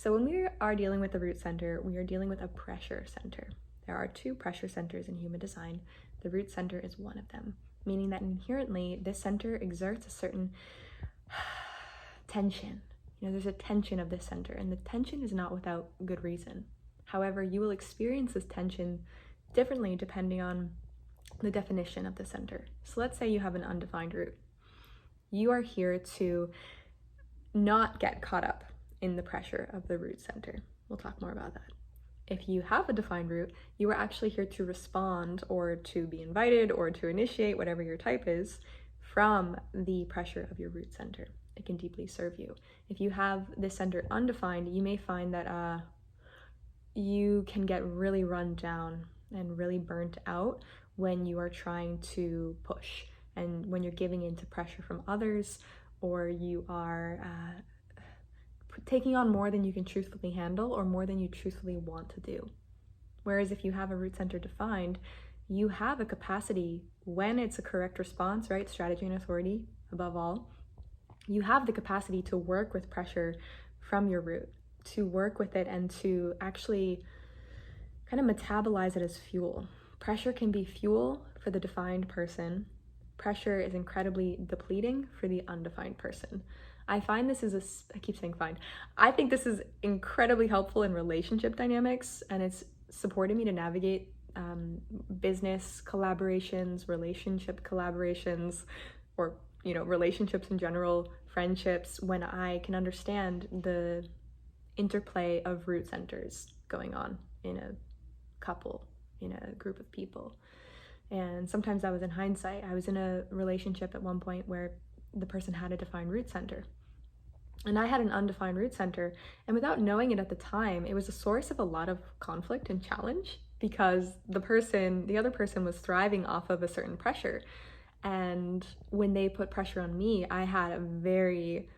So when we are dealing with the root center, we are dealing with a pressure center. There are 2 pressure centers in human design. The root center is one of them, meaning that inherently this center exerts a certain tension. There's a tension of this center, and the tension is not without good reason. However, you will experience this tension differently depending on the definition of the center. So let's say you have an undefined root. You are here to not get caught up in the pressure of the root center. We'll talk more about that. If you have a defined root, you are actually here to respond or to be invited or to initiate, whatever your type is, from the pressure of your root center. It can deeply serve you. If you have this center undefined, you may find that you can get really run down and really burnt out when you are trying to push and when you're giving into pressure from others, or you are taking on more than you can truthfully handle or more than you truthfully want to do. Whereas if you have a root center defined, you have a capacity, when it's a correct response, right? Strategy and authority above all, you have the capacity to work with pressure from your root, to work with it and to actually kind of metabolize it as fuel. Pressure can be fuel for the defined person. Pressure is incredibly depleting for the undefined person. I find this is I keep saying find. I think this is incredibly helpful in relationship dynamics, and it's supported me to navigate business collaborations, relationship collaborations, or relationships in general, friendships, when I can understand the interplay of root centers going on in a couple, in a group of people. And sometimes that was in hindsight. I was in a relationship at one point where the person had a defined root center, and I had an undefined root center, and without knowing it at the time, it was a source of a lot of conflict and challenge, because the other person was thriving off of a certain pressure. And when they put pressure on me, I had a very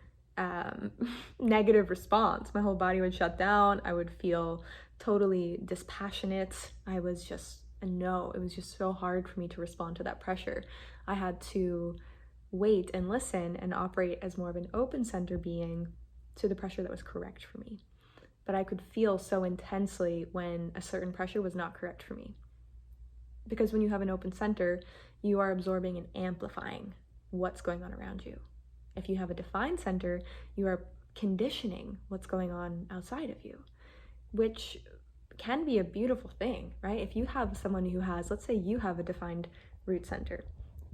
negative response. My whole body would shut down. I would feel totally dispassionate. It was just so hard for me to respond to that pressure. I had to wait and listen and operate as more of an open center being to the pressure that was correct for me. But I could feel so intensely when a certain pressure was not correct for me. Because when you have an open center, you are absorbing and amplifying what's going on around you. If you have a defined center, you are conditioning what's going on outside of you, which can be a beautiful thing, right? If you have someone who has, let's say you have a defined root center,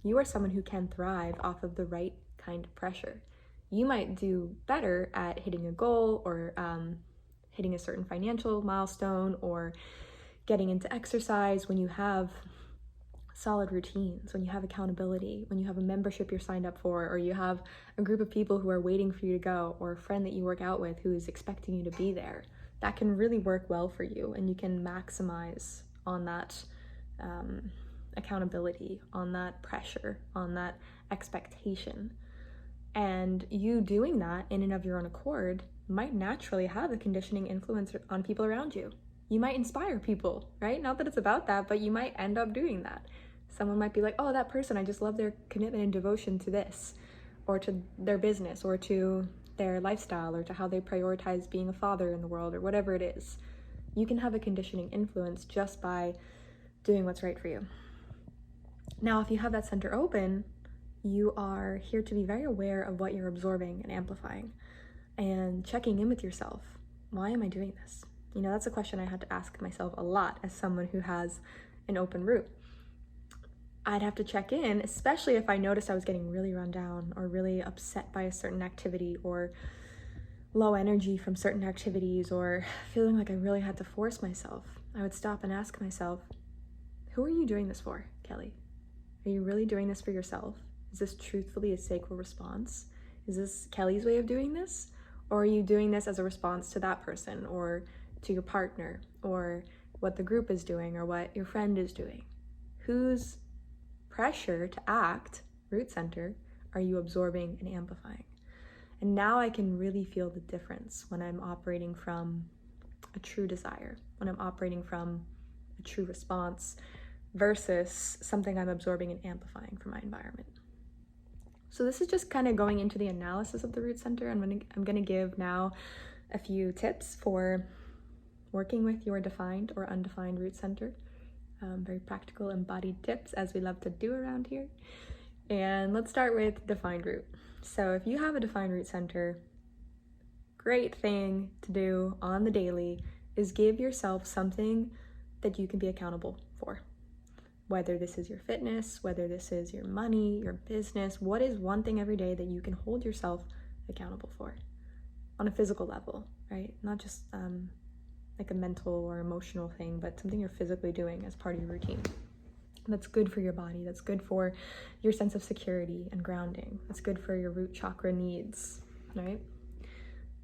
you are someone who can thrive off of the right kind of pressure. You might do better at hitting a goal, or hitting a certain financial milestone, or getting into exercise when you have solid routines, when you have accountability, when you have a membership you're signed up for, or you have a group of people who are waiting for you to go, or a friend that you work out with who is expecting you to be there. That can really work well for you, and you can maximize on that accountability, on that pressure, on that expectation. And you doing that in and of your own accord might naturally have a conditioning influence on people around you. You might inspire people, right? Not that it's about that, but you might end up doing that. Someone might be like, oh, that person, I just love their commitment and devotion to this, or to their business, or to their lifestyle, or to how they prioritize being a father in the world, or whatever it is. You can have a conditioning influence just by doing what's right for you. Now, if you have that center open, you are here to be very aware of what you're absorbing and amplifying, and checking in with yourself. Why am I doing this? That's a question I had to ask myself a lot as someone who has an open root. I'd have to check in, especially if I noticed I was getting really run down, or really upset by a certain activity, or low energy from certain activities, or feeling like I really had to force myself. I would stop and ask myself, who are you doing this for, Kelly? Are you really doing this for yourself? Is this truthfully a sacred response? Is this Kelly's way of doing this? Or are you doing this as a response to that person, or to your partner, or what the group is doing, or what your friend is doing? Whose pressure to act, root center, are you absorbing and amplifying? And now I can really feel the difference when I'm operating from a true desire, when I'm operating from a true response versus something I'm absorbing and amplifying from my environment. So this is just kind of going into the analysis of the root center. I'm going to give now a few tips for working with your defined or undefined root center. Very practical embodied tips, as we love to do around here. And let's start with defined root. So if you have a defined root center, great thing to do on the daily is give yourself something that you can be accountable for. Whether this is your fitness, whether this is your money, your business, what is one thing every day that you can hold yourself accountable for on a physical level, right? Not just like a mental or emotional thing, but something you're physically doing as part of your routine. That's good for your body. That's good for your sense of security and grounding. That's good for your root chakra needs, right?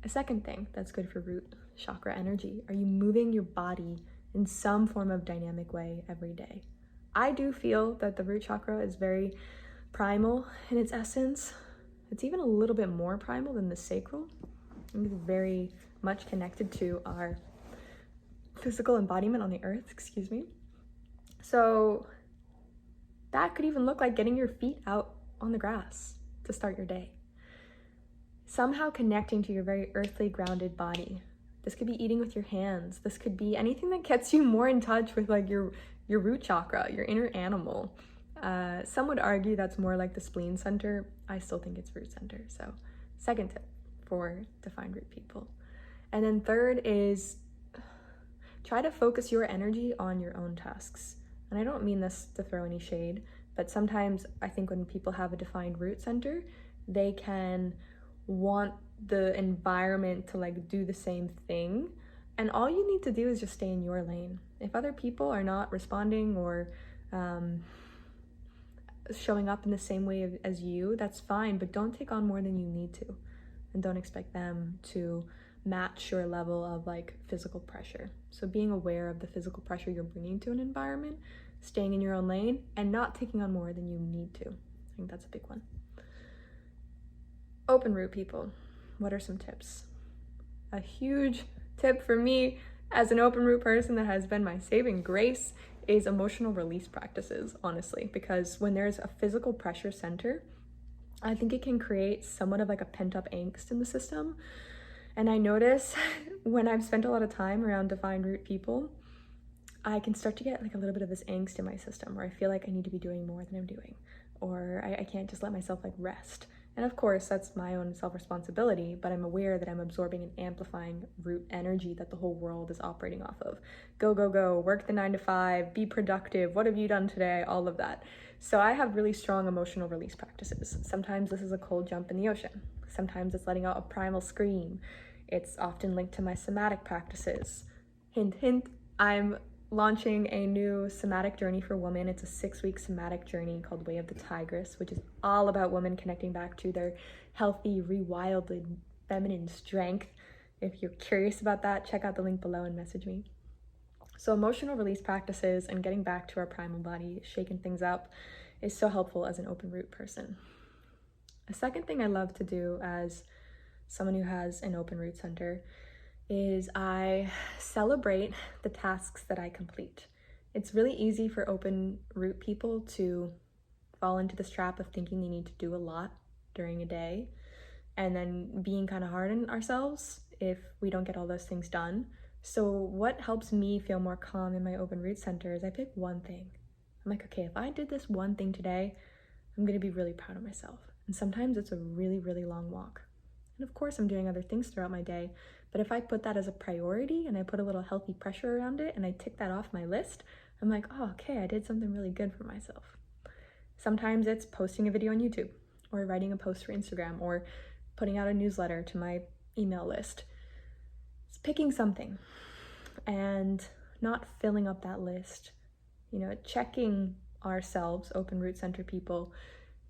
A second thing that's good for root chakra energy, are you moving your body in some form of dynamic way every day? I do feel that the root chakra is very primal in its essence. It's even a little bit more primal than the sacral. It's very much connected to our physical embodiment on the earth, So that could even look like getting your feet out on the grass to start your day. Somehow connecting to your very earthly, grounded body. This could be eating with your hands. This could be anything that gets you more in touch with like your root chakra, your inner animal. Some would argue that's more like the spleen center. I still think it's root center. So second tip for defined root people. And then third is try to focus your energy on your own tasks. And I don't mean this to throw any shade, but sometimes I think when people have a defined root center, they can want the environment to like do the same thing. And all you need to do is just stay in your lane. If other people are not responding or showing up in the same way as you, that's fine, but don't take on more than you need to. And don't expect them to match your level of like physical pressure. So being aware of the physical pressure you're bringing to an environment, staying in your own lane, and not taking on more than you need to. I think that's a big one. Open root people, what are some tips? A huge tip for me as an open root person that has been my saving grace is emotional release practices, honestly, because when there's a physical pressure center, I think it can create somewhat of like a pent-up angst in the system. And I notice when I've spent a lot of time around defined root people, I can start to get like a little bit of this angst in my system where I feel like I need to be doing more than I'm doing, or I can't just let myself like rest. And of course, that's my own self-responsibility, but I'm aware that I'm absorbing and amplifying root energy that the whole world is operating off of. Go, go, go, work the 9 to 5, be productive, what have you done today, all of that. So I have really strong emotional release practices. Sometimes this is a cold jump in the ocean. Sometimes it's letting out a primal scream. It's often linked to my somatic practices. Hint, hint, I'm launching a new somatic journey for women. It's a 6-week somatic journey called Way of the Tigress, which is all about women connecting back to their healthy, rewilded, feminine strength. If you're curious about that, check out the link below and message me. So emotional release practices and getting back to our primal body, shaking things up, is so helpful as an open root person. A second thing I love to do as someone who has an open root center is I celebrate the tasks that I complete. It's really easy for open root people to fall into this trap of thinking they need to do a lot during a day and then being kind of hard on ourselves if we don't get all those things done. So what helps me feel more calm in my open root center is I pick one thing. I'm like, okay, if I did this one thing today, I'm gonna be really proud of myself. And sometimes it's a really, really long walk. And of course I'm doing other things throughout my day, but if I put that as a priority and I put a little healthy pressure around it and I tick that off my list, I'm like, oh, okay, I did something really good for myself. Sometimes it's posting a video on YouTube or writing a post for Instagram or putting out a newsletter to my email list. It's picking something and not filling up that list, checking ourselves, open root center people,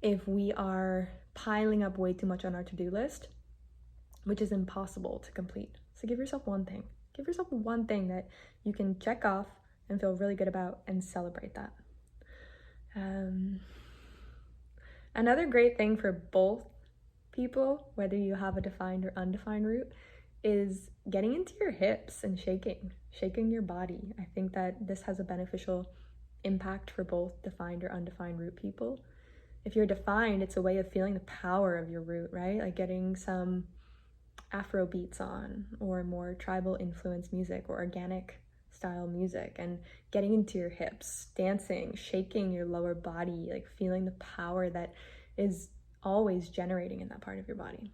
if we are piling up way too much on our to-do list, which is impossible to complete. So give yourself one thing. Give yourself one thing that you can check off and feel really good about and celebrate that. Another great thing for both people, whether you have a defined or undefined root, is getting into your hips and shaking your body. I think that this has a beneficial impact for both defined or undefined root people. If you're defined, it's a way of feeling the power of your root, right? Like getting some Afro beats on, or more tribal influence music, or organic style music, and getting into your hips, dancing, shaking your lower body, like feeling the power that is always generating in that part of your body.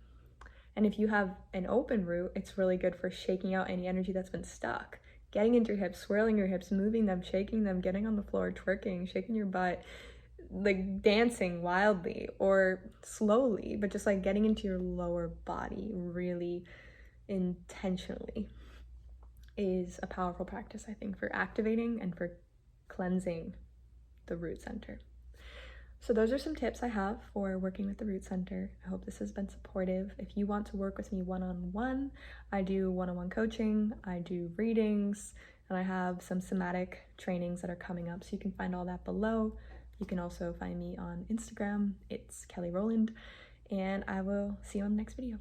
And if you have an open root, it's really good for shaking out any energy that's been stuck. Getting into your hips, swirling your hips, moving them, shaking them, getting on the floor, twerking, shaking your butt, like dancing wildly or slowly, but just like getting into your lower body really intentionally is a powerful practice, I think, for activating and for cleansing the root center. So those are some tips I have for working with the root center. I hope this has been supportive. If you want to work with me one-on-one, I do one-on-one coaching, I do readings, and I have some somatic trainings that are coming up. So you can find all that below. You can also find me on Instagram. It's Kelly Rowland, and I will see you on the next video.